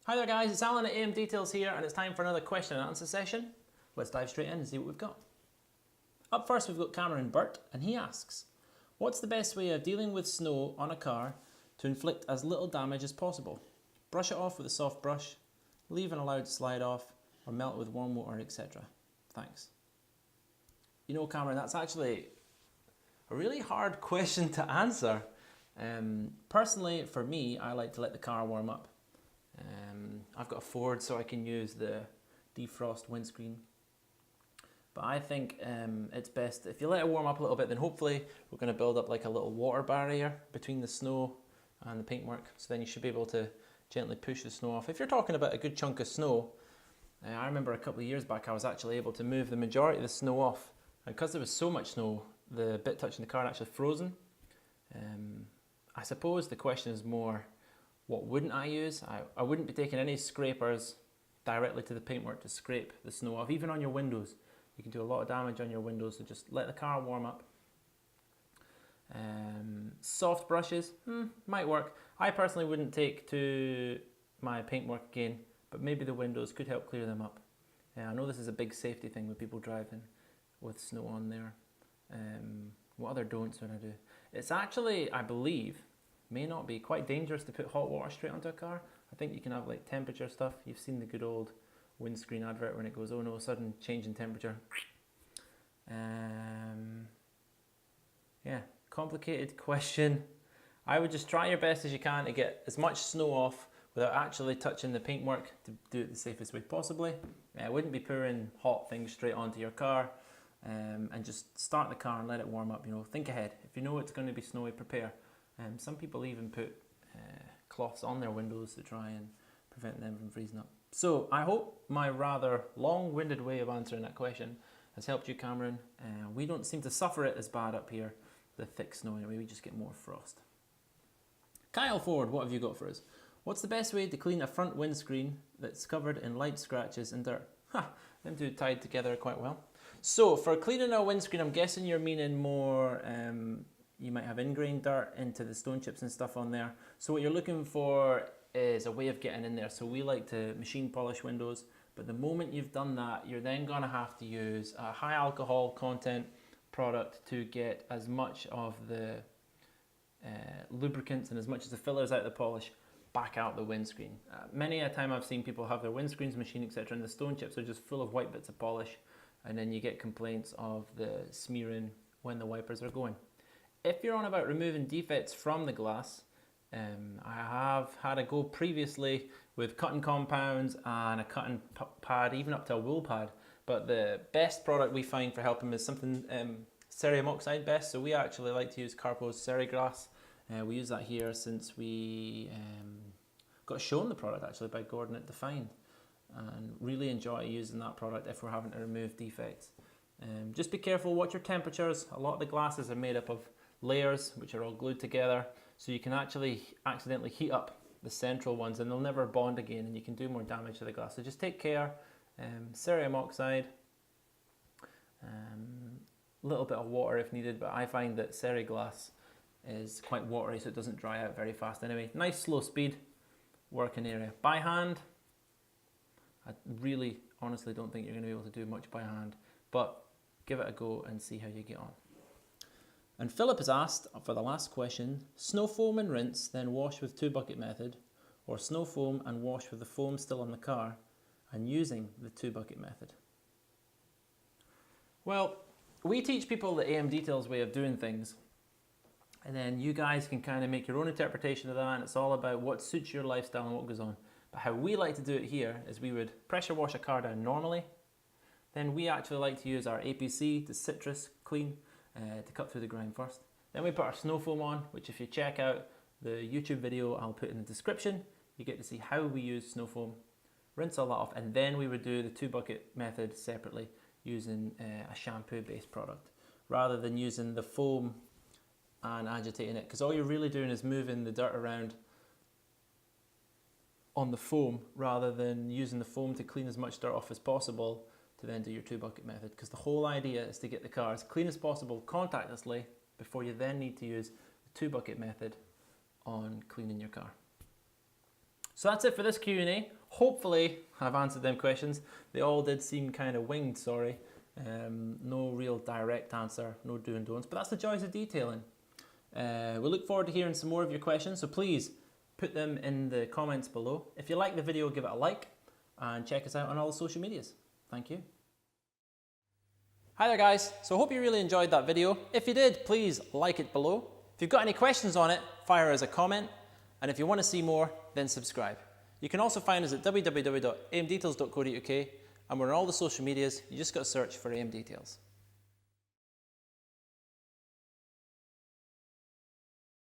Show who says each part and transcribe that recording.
Speaker 1: Hi there guys, it's Alan at AMDetails here and it's time for another question and answer session. Let's dive straight in and see what we've got. Up first we've got Cameron Burt and he asks, what's the best way of dealing with snow on a car to inflict as little damage as possible? Brush it off with a soft brush, leave and allow it to slide off, or melt with warm water, etc. Thanks. You know Cameron, that's actually a really hard question to answer. Personally, for me, I like to let the car warm up. I've got a Ford, so I can use the defrost windscreen. But I think it's best if you let it warm up a little bit, then hopefully we're going to build up like a little water barrier between the snow and the paintwork. So then you should be able to gently push the snow off. If you're talking about a good chunk of snow, I remember a couple of years back I was actually able to move the majority of the snow off. And because there was so much snow, the bit touching the car actually frozen. I suppose the question is more, what wouldn't I use? I wouldn't be taking any scrapers directly to the paintwork to scrape the snow off, even on your windows. You can do a lot of damage on your windows, so just let the car warm up. Soft brushes, might work. I personally wouldn't take to my paintwork again, but maybe the windows could help clear them up. I know this is a big safety thing with people driving with snow on there. What other don'ts would I do? It's actually, I believe, may not be quite dangerous to put hot water straight onto a car. I think you can have like temperature stuff. You've seen the good old windscreen advert when it goes, oh no, sudden change in temperature. Yeah, complicated question. I would just try your best as you can to get as much snow off without actually touching the paintwork to do it the safest way possibly. I wouldn't be pouring hot things straight onto your car. And just start the car and let it warm up. You know, think ahead. If you know it's going to be snowy, prepare. Some people even put cloths on their windows to try and prevent them from freezing up. So I hope my rather long-winded way of answering that question has helped you, Cameron. We don't seem to suffer it as bad up here, the thick snow anyway, we just get more frost. Kyle Ford, what have you got for us? What's the best way to clean a front windscreen that's covered in light scratches and dirt? Them two tied together quite well. So for cleaning a windscreen, I'm guessing you're meaning more, you might have ingrained dirt into the stone chips and stuff on there. So what you're looking for is a way of getting in there. So we like to machine polish windows, but the moment you've done that, you're then gonna have to use a high alcohol content product to get as much of the lubricants and as much as the fillers out of the polish back out the windscreen. Many a time I've seen people have their windscreens machined, etc., and the stone chips are just full of white bits of polish, and then you get complaints of the smearing when the wipers are going. If you're on about removing defects from the glass, I have had a go previously with cutting compounds and a cutting pad, even up to a wool pad, but the best product we find for helping is something cerium oxide best, so we actually like to use Carpo's Ceriglass. We use that here since we got shown the product actually by Gordon at Define, and really enjoy using that product if we're having to remove defects. Just be careful, watch your temperatures. A lot of the glasses are made up of layers which are all glued together, so you can actually accidentally heat up the central ones and they'll never bond again and you can do more damage to the glass. So just take care. Cerium oxide, a little bit of water if needed, but I find that Ceriglass is quite watery so it doesn't dry out very fast anyway. Nice slow speed working area. By hand, I really honestly don't think you're going to be able to do much by hand, but give it a go and see how you get on. And Philip has asked for the last question, snow foam and rinse, then wash with 2-bucket method, or snow foam and wash with the foam still on the car and using the 2-bucket method. Well, we teach people the AMDetails way of doing things, and then you guys can kind of make your own interpretation of that, and it's all about what suits your lifestyle and what goes on. But how we like to do it here is we would pressure wash a car down normally, then we actually like to use our APC, the citrus clean, to cut through the grime first. Then we put our snow foam on, which if you check out the YouTube video I'll put in the description, you get to see how we use snow foam. Rinse all that off, and then we would do the 2-bucket method separately using a shampoo based product rather than using the foam and agitating it, because all you're really doing is moving the dirt around on the foam rather than using the foam to clean as much dirt off as possible to then do your 2-bucket method, because the whole idea is to get the car as clean as possible contactlessly before you then need to use the 2-bucket method on cleaning your car. So that's it for this Q&A. Hopefully I've answered them questions. They all did seem kind of winged, sorry. No real direct answer, no do and don'ts, but that's the joys of detailing. We look forward to hearing some more of your questions, so please put them in the comments below. If you like the video, give it a like and check us out on all the social medias. Thank you. Hi there guys, so I hope you really enjoyed that video. If you did, please like it below. If you've got any questions on it, fire us a comment. And if you want to see more, then subscribe. You can also find us at www.amdetails.co.uk, and we're on all the social medias. You just got to search for AMDetails.